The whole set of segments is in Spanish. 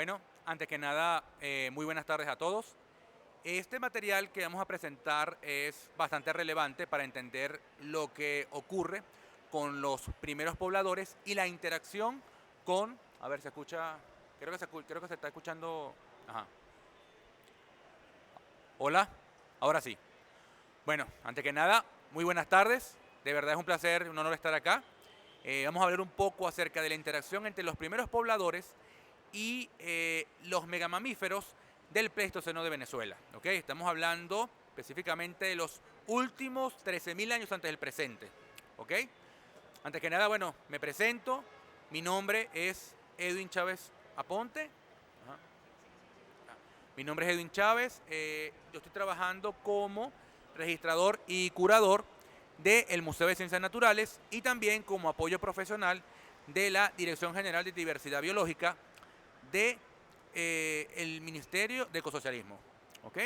Bueno, antes que nada, muy buenas tardes a todos. Este material que vamos a presentar es bastante relevante para entender lo que ocurre con los primeros pobladores y la interacción con, a ver, se escucha, creo que se está escuchando, ajá, hola, ahora sí. Bueno, antes que nada, muy buenas tardes, de verdad es un placer, un honor estar acá. Vamos a hablar un poco acerca de la interacción entre los primeros pobladores y los megamamíferos del Pleistoceno de Venezuela. ¿Okay? Estamos hablando específicamente de los últimos 13.000 años antes del presente. ¿Okay? Antes que nada, bueno, me presento. Mi nombre es Edwin Chávez Aponte. Ajá. Mi nombre es Edwin Chávez. Yo estoy trabajando como registrador y curador del Museo de Ciencias Naturales y también como apoyo profesional de la Dirección General de Diversidad Biológica de el Ministerio de Ecosocialismo. ¿Ok?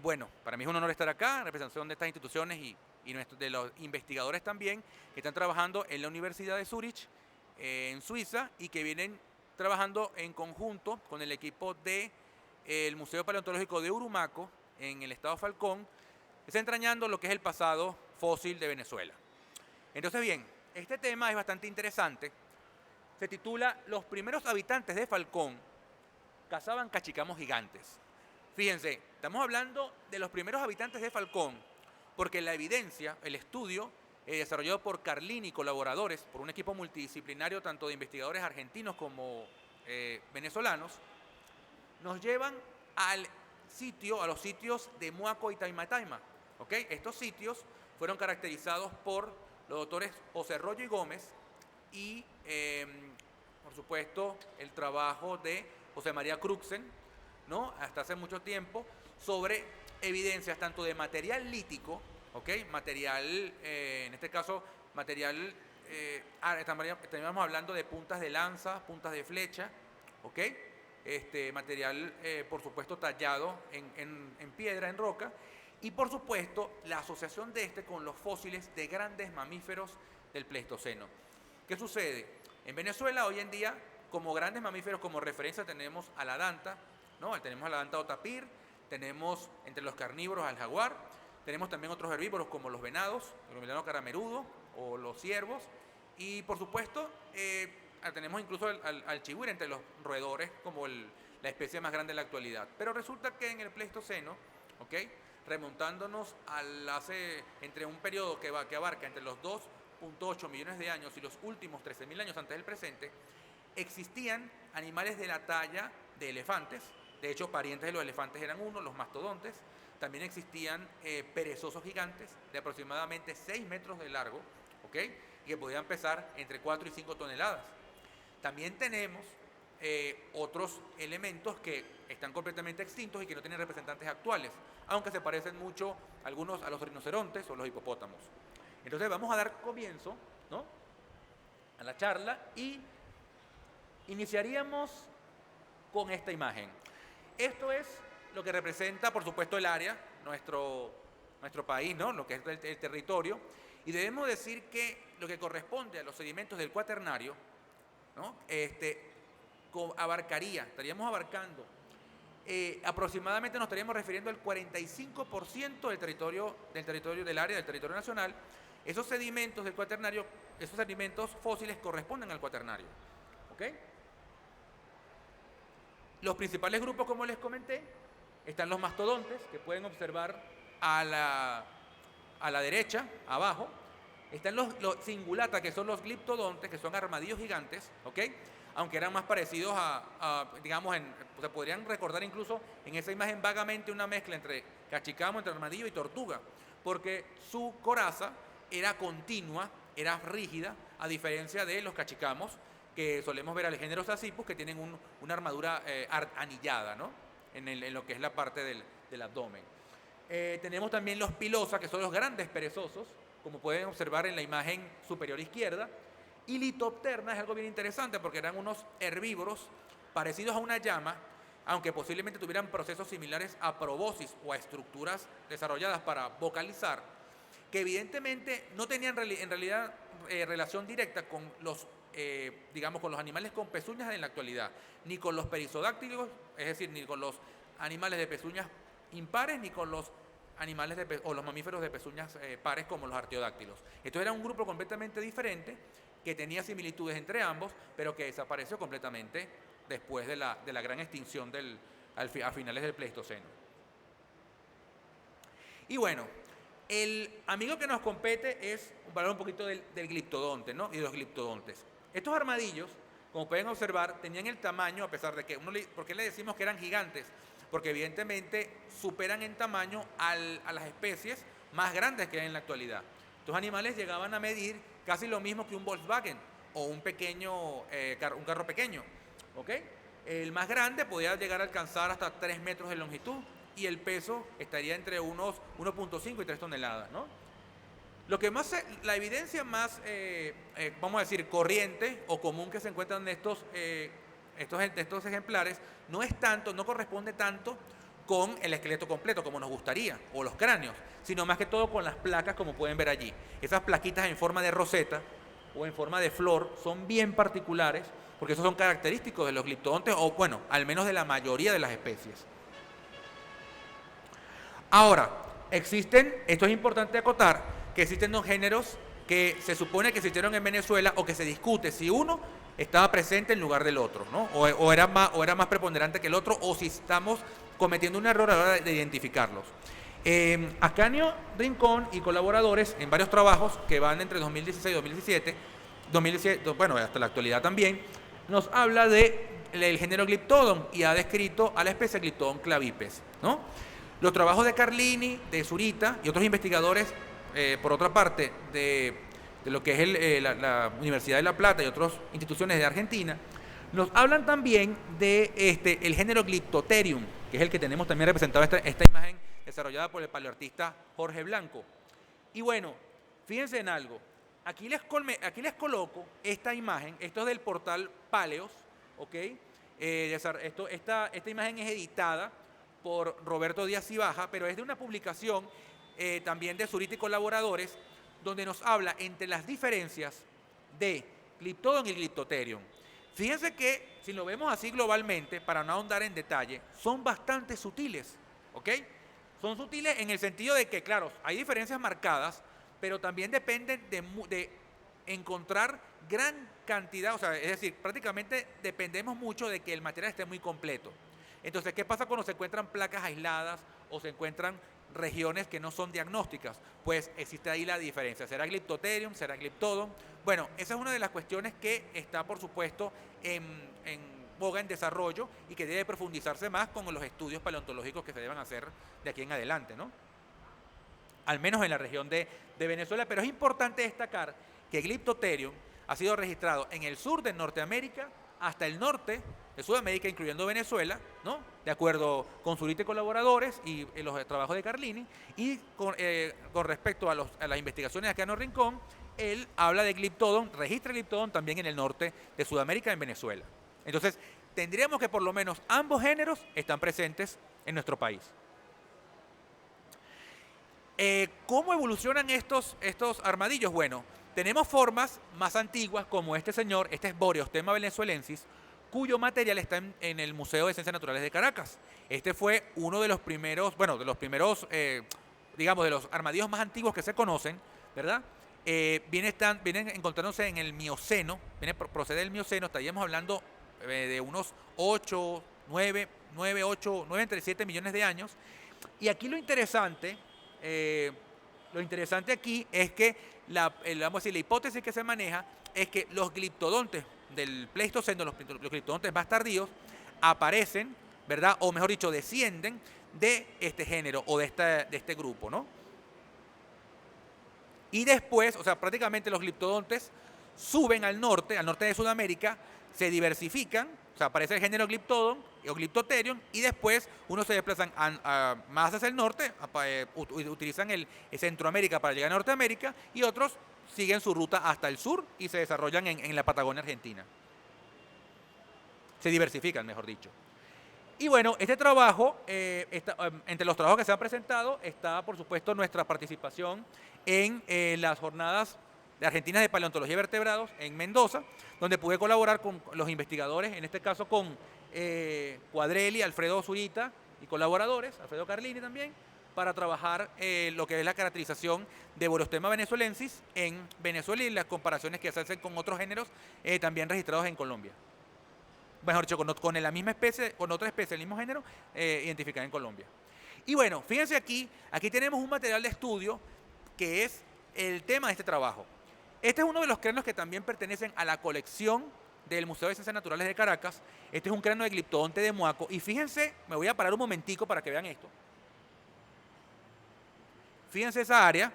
Bueno, para mí es un honor estar acá en representación de estas instituciones y de los investigadores también que están trabajando en la Universidad de Zurich, en Suiza, y que vienen trabajando en conjunto con el equipo del Museo Paleontológico de Urumaco, en el estado Falcón, desentrañando lo que es el pasado fósil de Venezuela. Entonces, bien, este tema es bastante interesante. Se titula Los primeros habitantes de Falcón cazaban cachicamos gigantes. Fíjense, estamos hablando de los primeros habitantes de Falcón, porque la evidencia, el estudio desarrollado por Carlini y colaboradores, por un equipo multidisciplinario tanto de investigadores argentinos como venezolanos, nos llevan al sitio, a los sitios de Muaco y Taimatayma. ¿Okay? Estos sitios fueron caracterizados por los doctores José Rollo y Gómez y, por supuesto, el trabajo de José María Cruxen, ¿no? Hasta hace mucho tiempo, sobre evidencias tanto de material lítico, ¿okay? Material, en este caso, material, estaríamos hablando de puntas de lanza, puntas de flecha, ¿okay? Material, por supuesto, tallado en piedra, en roca, y por supuesto, la asociación de con los fósiles de grandes mamíferos del Pleistoceno. ¿Qué sucede? En Venezuela, hoy en día, como grandes mamíferos, como referencia tenemos a la danta, ¿no? Tenemos a la danta o tapir, tenemos entre los carnívoros al jaguar, tenemos también otros herbívoros como los venados, el melano caramerudo o los ciervos, y por supuesto, tenemos incluso al chigüire entre los roedores como la especie más grande de la actualidad. Pero resulta que en el Pleistoceno, ¿okay? Remontándonos entre un periodo que abarca entre los 2.8 millones de años y los últimos 13.000 años antes del presente, existían animales de la talla de elefantes. De hecho, parientes de los elefantes eran los mastodontes. También existían perezosos gigantes de aproximadamente 6 metros de largo, ¿okay? Y que podían pesar entre 4 y 5 toneladas. También tenemos otros elementos que están completamente extintos y que no tienen representantes actuales, aunque se parecen mucho algunos a los rinocerontes o los hipopótamos. Entonces vamos a dar comienzo, ¿no?, a la charla y iniciaríamos con esta imagen. Esto es lo que representa, por supuesto, el área, nuestro país, ¿no?, lo que es el territorio, y debemos decir que lo que corresponde a los sedimentos del Cuaternario, ¿no?, estaríamos abarcando aproximadamente, nos estaríamos refiriendo al 45% del territorio del área, del territorio nacional. Esos sedimentos del Cuaternario, esos sedimentos fósiles corresponden al Cuaternario. ¿Okay? Los principales grupos, como les comenté, están los mastodontes, que pueden observar a la derecha, abajo. Están los cingulata, que son los gliptodontes, que son armadillos gigantes, ¿ok? Aunque eran más parecidos digamos, se podrían recordar incluso en esa imagen vagamente una mezcla entre cachicamo, entre armadillo y tortuga, porque su coraza era continua, era rígida, a diferencia de los cachicamos, que solemos ver al género Sacypus, que tienen una armadura anillada, ¿no?, en lo que es la parte del abdomen. Tenemos también los pilosa, que son los grandes perezosos, como pueden observar en la imagen superior izquierda. Y Litopterna es algo bien interesante porque eran unos herbívoros parecidos a una llama, aunque posiblemente tuvieran procesos similares a probosis o a estructuras desarrolladas para vocalizar, que evidentemente no tenían en realidad relación directa con los, digamos, con los animales con pezuñas en la actualidad, ni con los perisodáctilos, es decir, ni con los animales de pezuñas impares, ni con los animales o los mamíferos de pezuñas pares como los artiodáctilos. Esto era un grupo completamente diferente que tenía similitudes entre ambos, pero que desapareció completamente después de la gran extinción a finales del Pleistoceno. Y bueno, el amigo que nos compete es hablar un poquito del gliptodonte, ¿no? Y de los gliptodontes. Estos armadillos, como pueden observar, tenían el tamaño, a pesar de que ¿por qué le decimos que eran gigantes? Porque evidentemente superan en tamaño a las especies más grandes que hay en la actualidad. Estos animales llegaban a medir casi lo mismo que un Volkswagen o un carro pequeño, ¿ok? El más grande podía llegar a alcanzar hasta 3 metros de longitud y el peso estaría entre unos 1.5 y 3 toneladas, ¿no? La evidencia más, vamos a decir, corriente o común que se encuentran en estos ejemplares no corresponde tanto con el esqueleto completo como nos gustaría, o los cráneos, sino más que todo con las placas, como pueden ver allí. Esas plaquitas en forma de roseta o en forma de flor son bien particulares, porque esos son característicos de los gliptodontes, o bueno, al menos de la mayoría de las especies. Ahora, esto es importante acotar, que existen dos géneros que se supone que existieron en Venezuela o que se discute si uno estaba presente en lugar del otro, ¿no? o era más preponderante que el otro, o si estamos cometiendo un error a la hora de identificarlos. Ascanio Rincón y colaboradores en varios trabajos que van entre 2016 y 2017, bueno, hasta la actualidad también, nos habla del género Glyptodon y ha descrito a la especie Glyptodon clavipes, ¿no? Los trabajos de Carlini, de Zurita y otros investigadores, por otra parte, de lo que es la Universidad de La Plata y otras instituciones de Argentina, nos hablan también de el género Glyptotherium, que es el que tenemos también representado esta imagen desarrollada por el paleoartista Jorge Blanco. Y bueno, fíjense en algo. Aquí les coloco esta imagen. Esto es del portal Paleos, ¿ok? Esta imagen es editada por Roberto Díaz Cibaja, pero es de una publicación también de Zurita y colaboradores, donde nos habla entre las diferencias de Glyptodon y Glyptotherium. Fíjense que, si lo vemos así globalmente, para no ahondar en detalle, son bastante sutiles, ¿ok? Son sutiles en el sentido de que, claro, hay diferencias marcadas, pero también dependen de encontrar gran cantidad, o sea, es decir, prácticamente dependemos mucho de que el material esté muy completo. Entonces, ¿qué pasa cuando se encuentran placas aisladas o se encuentran regiones que no son diagnósticas? Pues existe ahí la diferencia. ¿Será Glyptotherium? ¿Será Glyptodon? Bueno, esa es una de las cuestiones que está, por supuesto, en boga, en desarrollo, y que debe profundizarse más con los estudios paleontológicos que se deban hacer de aquí en adelante, ¿no? Al menos en la región de Venezuela. Pero es importante destacar que Glyptotherium ha sido registrado en el sur de Norteamérica hasta el norte de Sudamérica, incluyendo Venezuela, ¿no? De acuerdo con Zurita y colaboradores y los trabajos de Carlini. Y con respecto a las investigaciones de Ascanio Rincón, él habla de Glyptodon, registra Glyptodon también en el norte de Sudamérica, en Venezuela. Entonces, tendríamos que por lo menos ambos géneros están presentes en nuestro país. ¿Cómo evolucionan estos armadillos? Bueno, tenemos formas más antiguas como este señor, este es Boreostema venezuelensis, cuyo material está en el Museo de Ciencias Naturales de Caracas. Este fue uno de los primeros, digamos, de los armadillos más antiguos que se conocen, ¿verdad? Vienen encontrándose en el Mioceno, procede del Mioceno, estaríamos hablando de unos 9 entre 7 millones de años. Y aquí lo interesante aquí es que vamos a decir, la hipótesis que se maneja es que los gliptodontes del Pleistoceno, los gliptodontes más tardíos, aparecen, ¿verdad? O mejor dicho, descienden de este género o de este grupo, ¿no? Y después, o sea, prácticamente los gliptodontes suben al norte de Sudamérica, se diversifican, o sea, aparece el género Glyptodon o Glyptotherium, y después unos se desplazan más hacia el norte, utilizan el Centroamérica para llegar a Norteamérica, y otros siguen su ruta hasta el sur y se desarrollan en la Patagonia Argentina. Se diversifican, mejor dicho. Y bueno, este trabajo, entre los trabajos que se han presentado, está por supuesto nuestra participación en las jornadas de Argentina de Paleontología de Vertebrados en Mendoza, donde pude colaborar con los investigadores, en este caso con Cuadrelli, Alfredo Zurita y colaboradores, Alfredo Carlini también, para trabajar lo que es la caracterización de Borostema venezuelensis en Venezuela y las comparaciones que se hacen con otros géneros también registrados en Colombia. Mejor dicho, con la misma especie, con otra especie del mismo género identificada en Colombia. Y bueno, fíjense aquí tenemos un material de estudio que es el tema de este trabajo. Este es uno de los cráneos que también pertenecen a la colección del Museo de Ciencias Naturales de Caracas. Este es un cráneo de gliptodonte de Moaco. Y fíjense, me voy a parar un momentico para que vean esto. Fíjense esa área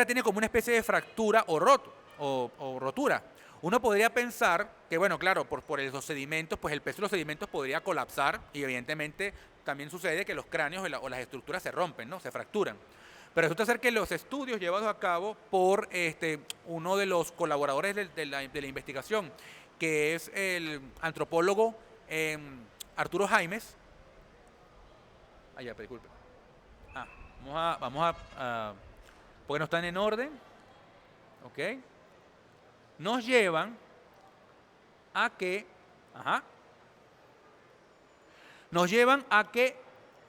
tiene como una especie de fractura o rotura. Uno podría pensar que, bueno, claro, por los sedimentos, pues el peso de los sedimentos podría colapsar y evidentemente también sucede que los cráneos o las estructuras se rompen, ¿no? Se fracturan. Pero resulta ser que los estudios llevados a cabo por uno de los colaboradores de la investigación, que es el antropólogo Arturo Jaimes. Disculpe. Vamos a porque no están en orden. ¿Ok? Nos llevan a que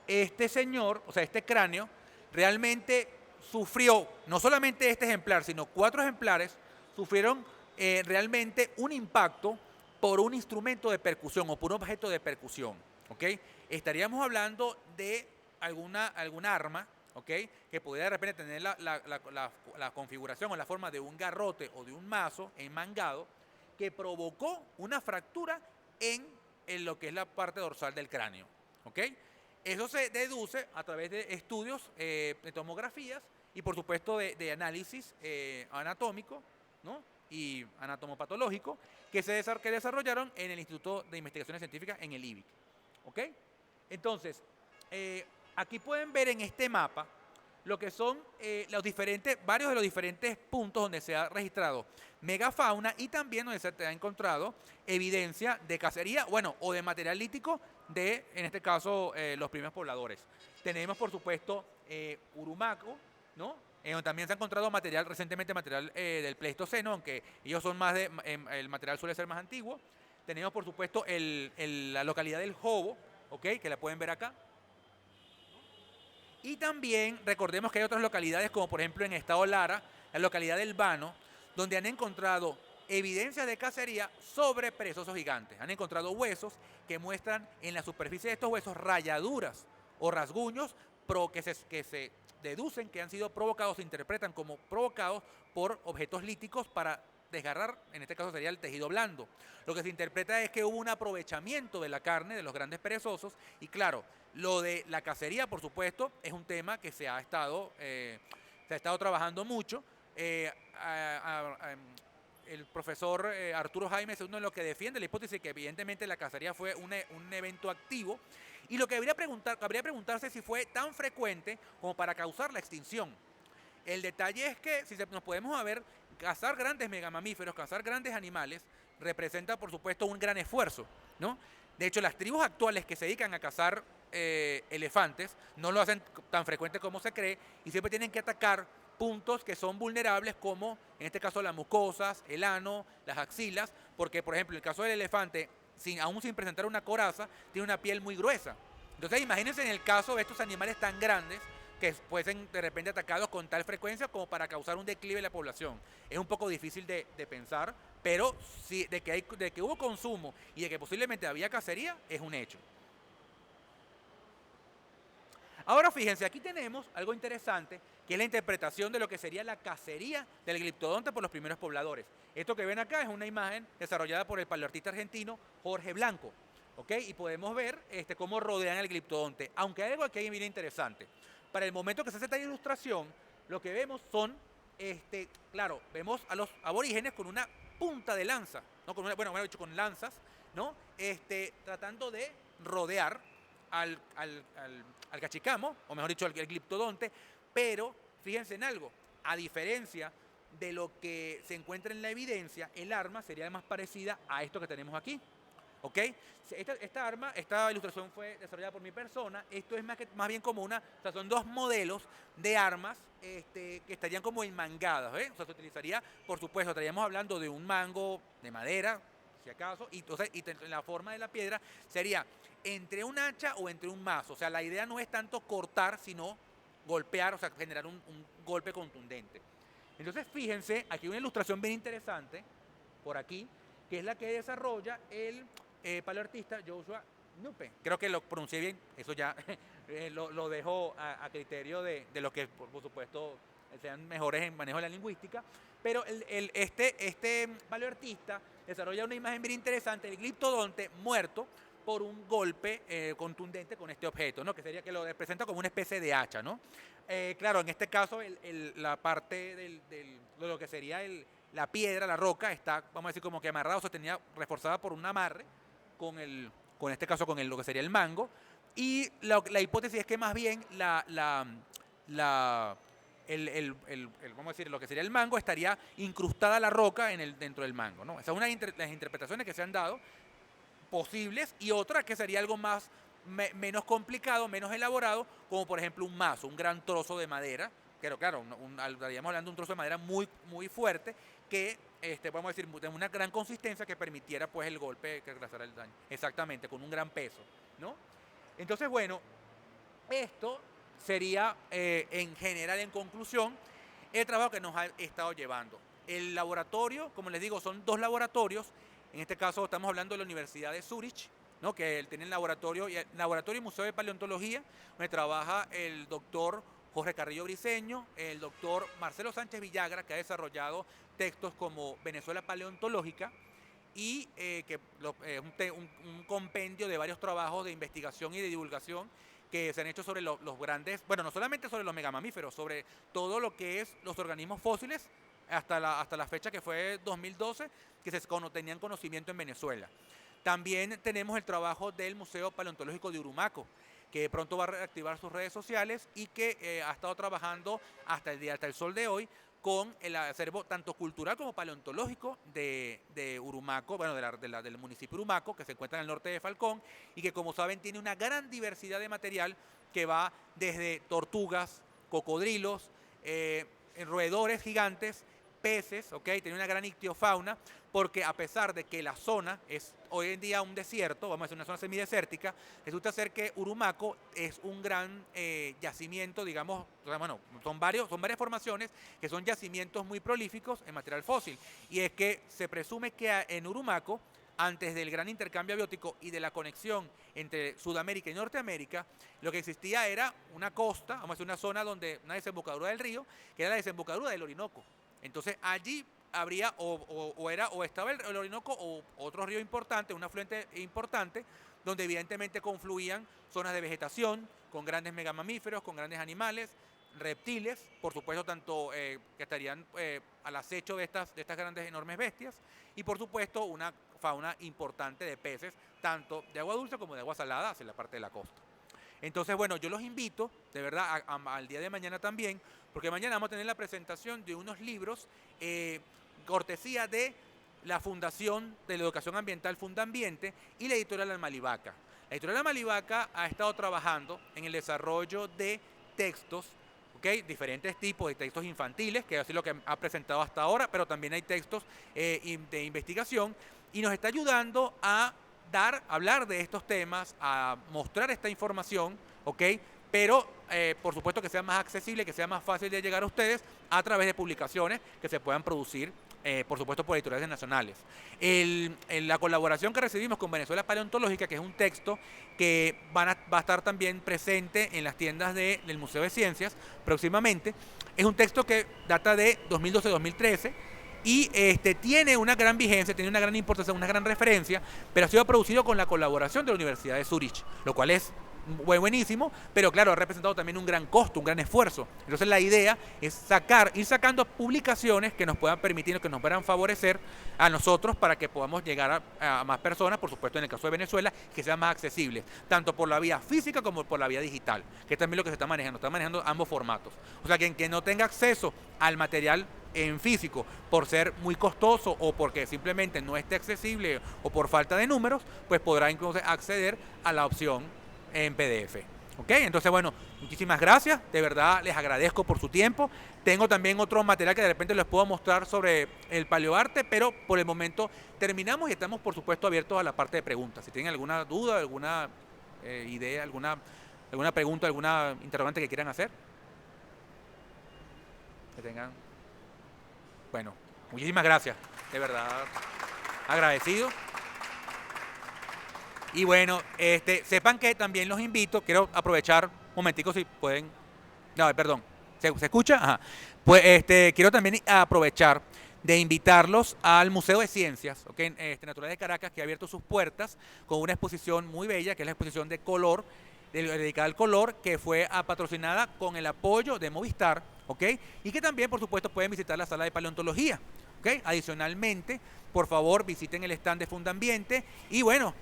este señor, o sea, este cráneo, realmente sufrió, no solamente este ejemplar, sino 4 ejemplares, sufrieron realmente un impacto por un instrumento de percusión o por un objeto de percusión. ¿Ok? Estaríamos hablando de alguna arma, ¿ok? Que pudiera de repente tener la configuración o la forma de un garrote o de un mazo enmangado que provocó una fractura en lo que es la parte dorsal del cráneo. ¿Ok? Eso se deduce a través de estudios de tomografías y por supuesto de análisis anatómico, ¿no? Y anatomopatológico que desarrollaron en el Instituto de Investigaciones Científicas en el IBIC. ¿Ok? Entonces, aquí pueden ver en este mapa lo que son varios de los diferentes puntos donde se ha registrado megafauna y también donde se ha encontrado evidencia de cacería, bueno, o de material lítico de, en este caso, los primeros pobladores. Tenemos, por supuesto, Urumaco, ¿no? Donde también se ha encontrado recientemente material del Pleistoceno, aunque ellos son el material suele ser más antiguo. Tenemos, por supuesto, la localidad del Jobo, ¿ok? Que la pueden ver acá. Y también recordemos que hay otras localidades, como por ejemplo en Estado Lara, la localidad del Vano, donde han encontrado evidencias de cacería sobre perezosos gigantes. Han encontrado huesos que muestran en la superficie de estos huesos rayaduras o rasguños que se deducen que han sido provocados, se interpretan como provocados por objetos líticos para desgarrar, en este caso sería el tejido blando. Lo que se interpreta es que hubo un aprovechamiento de la carne de los grandes perezosos y claro, lo de la cacería, por supuesto, es un tema que se ha estado trabajando mucho. El profesor Arturo Jaimes es uno de los que defiende la hipótesis que evidentemente la cacería fue un evento activo y lo que habría preguntarse si fue tan frecuente como para causar la extinción. El detalle es que si nos podemos ver, cazar grandes megamamíferos, cazar grandes animales, representa por supuesto un gran esfuerzo, ¿no? De hecho, las tribus actuales que se dedican a cazar elefantes no lo hacen tan frecuente como se cree y siempre tienen que atacar puntos que son vulnerables como en este caso las mucosas, el ano, las axilas, porque por ejemplo en el caso del elefante, aún sin presentar una coraza, tiene una piel muy gruesa. Entonces imagínense en el caso de estos animales tan grandes que fuesen de repente atacados con tal frecuencia como para causar un declive en la población. Es un poco difícil de pensar, pero sí, de que hubo consumo y de que posiblemente había cacería, es un hecho. Ahora fíjense, aquí tenemos algo interesante, que es la interpretación de lo que sería la cacería del gliptodonte por los primeros pobladores. Esto que ven acá es una imagen desarrollada por el paleoartista argentino Jorge Blanco, ¿ok? Y podemos ver cómo rodean el gliptodonte, aunque hay algo aquí bien interesante. Para el momento que se hace esta ilustración, lo que vemos son, claro, vemos a los aborígenes con una punta de lanza, ¿no? Con lanzas, ¿no? Tratando de rodear al cachicamo, o mejor dicho, al gliptodonte, pero fíjense en algo, a diferencia de lo que se encuentra en la evidencia, el arma sería más parecida a esto que tenemos aquí. ¿ok? Esta arma, esta ilustración fue desarrollada por mi persona. Esto es más bien como o sea, son dos modelos de armas que estarían como enmangadas, ¿eh? O sea, se utilizaría, por supuesto, estaríamos hablando de un mango de madera, si acaso, y entonces la forma de la piedra sería entre un hacha o entre un mazo. O sea, la idea no es tanto cortar, sino golpear, o sea, generar un golpe contundente. Entonces, fíjense, aquí hay una ilustración bien interesante, por aquí, que es la que desarrolla el paleoartista Joshua Nupe. Creo que lo pronuncié bien, eso ya lo dejo a criterio de los que, por supuesto, sean mejores en manejo de la lingüística. Pero este paleoartista desarrolla una imagen bien interesante del gliptodonte muerto por un golpe contundente con este objeto, ¿no? Que sería que lo representa como una especie de hacha, ¿no? Claro, en este caso la parte de lo que sería la piedra, la roca, está, vamos a decir, como que amarrada o sostenida, reforzada por un amarre con este caso con lo que sería el mango. Y la hipótesis es que más bien vamos a decir, lo que sería el mango estaría incrustada la roca dentro del mango, ¿no? Esas son las interpretaciones que se han dado posibles, y otra que sería algo menos complicado, menos elaborado, como por ejemplo un mazo, un gran trozo de madera, pero claro, estaríamos hablando de un trozo de madera muy, muy fuerte, que vamos a decir, de una gran consistencia que permitiera pues el golpe que causara el daño. Exactamente, con un gran peso, ¿no? Entonces, bueno, esto sería en general, en conclusión, el trabajo que nos ha estado llevando. El laboratorio, como les digo, son dos laboratorios. En este caso estamos hablando de la Universidad de Zúrich, ¿no? Que tiene el laboratorio y Museo de Paleontología, donde trabaja el doctor Jorge Carrillo Briceño, el doctor Marcelo Sánchez Villagra, que ha desarrollado textos como Venezuela Paleontológica, y que es un compendio de varios trabajos de investigación y de divulgación que se han hecho sobre los grandes, bueno, no solamente sobre los megamamíferos, sobre todo lo que es los organismos fósiles hasta la fecha que fue 2012, que tenían conocimiento en Venezuela. También tenemos el trabajo del Museo Paleontológico de Urumaco, que pronto va a reactivar sus redes sociales y que ha estado trabajando hasta el sol de hoy con el acervo tanto cultural como paleontológico de Urumaco, bueno, del municipio de Urumaco, que se encuentra en el norte de Falcón, y que, como saben, tiene una gran diversidad de material que va desde tortugas, cocodrilos, roedores gigantes, peces, ¿ok? Tiene una gran ictiofauna, porque a pesar de que la zona es hoy en día un desierto, vamos a decir una zona semidesértica, resulta ser que Urumaco es un gran yacimiento, digamos, bueno, son varias formaciones que son yacimientos muy prolíficos en material fósil, y es que se presume que en Urumaco, antes del gran intercambio abiótico y de la conexión entre Sudamérica y Norteamérica, lo que existía era una costa, vamos a decir una zona donde una desembocadura del río, que era la desembocadura del Orinoco. Entonces allí habría o estaba el Orinoco o otro río importante, un afluente importante, donde evidentemente confluían zonas de vegetación con grandes megamamíferos, con grandes animales, reptiles, por supuesto, tanto que estarían al acecho de estas grandes enormes bestias, y por supuesto una fauna importante de peces, tanto de agua dulce como de agua salada hacia la parte de la costa. Entonces, bueno, yo los invito, de verdad, al día de mañana también, porque mañana vamos a tener la presentación de unos libros, cortesía de la Fundación de la Educación Ambiental Fundambiente y la editorial Almalivaca. La editorial Almalivaca ha estado trabajando en el desarrollo de textos, ¿okay? Diferentes tipos de textos infantiles, que es lo que ha presentado hasta ahora, pero también hay textos de investigación, y nos está ayudando a hablar de estos temas, a mostrar esta información, ¿ok? Pero por supuesto que sea más accesible, que sea más fácil de llegar a ustedes a través de publicaciones que se puedan producir, por supuesto, por editoriales nacionales. La colaboración que recibimos con Venezuela Paleontológica, que es un texto que va a estar también presente en las tiendas del Museo de Ciencias próximamente, es un texto que data de 2012-2013, y tiene una gran vigencia, tiene una gran importancia, una gran referencia, pero ha sido producido con la colaboración de la Universidad de Zúrich, lo cual es buenísimo, pero claro, ha representado también un gran costo, un gran esfuerzo. Entonces la idea es ir sacando publicaciones que nos puedan permitir, que nos puedan favorecer a nosotros para que podamos llegar a más personas, por supuesto en el caso de Venezuela, que sean más accesibles, tanto por la vía física como por la vía digital, que es también lo que se está manejando ambos formatos. O sea, quien no tenga acceso al material en físico por ser muy costoso o porque simplemente no esté accesible o por falta de números, pues podrá incluso acceder a la opción en PDF. ¿Ok? Entonces, bueno, muchísimas gracias, de verdad les agradezco por su tiempo. Tengo también otro material que de repente les puedo mostrar sobre el paleoarte, pero por el momento terminamos y estamos por supuesto abiertos a la parte de preguntas. Si tienen alguna duda, alguna idea, alguna pregunta, alguna interrogante que quieran hacer, que tengan. Bueno, muchísimas gracias, de verdad agradecido. Y bueno, sepan que también los invito, quiero aprovechar un momentico si pueden. No, perdón, ¿se escucha? Ajá. Pues quiero también aprovechar de invitarlos al Museo de Ciencias, ¿okay? Naturales de Caracas, que ha abierto sus puertas con una exposición muy bella, que es la exposición de color, dedicada al color, que fue patrocinada con el apoyo de Movistar, ¿ok? Y que también, por supuesto, pueden visitar la sala de paleontología, ¿ok? Adicionalmente, por favor, visiten el stand de Fundambiente y bueno,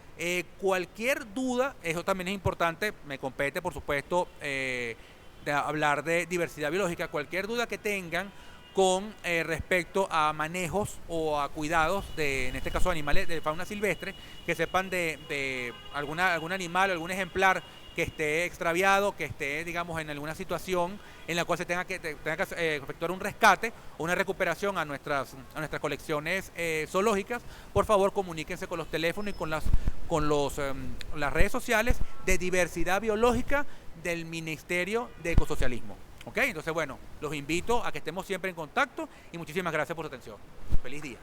cualquier duda, eso también es importante, me compete, por supuesto, de hablar de diversidad biológica, cualquier duda que tengan con respecto a manejos o a cuidados de, en este caso, animales de fauna silvestre, que sepan de algún animal, algún ejemplar que esté extraviado, que esté, digamos, en alguna situación en la cual se tenga que efectuar un rescate o una recuperación a nuestras colecciones zoológicas, por favor comuníquense con los teléfonos y con las redes sociales de diversidad biológica del Ministerio de Ecosocialismo. ¿Ok? Entonces, bueno, los invito a que estemos siempre en contacto y muchísimas gracias por su atención. Feliz día.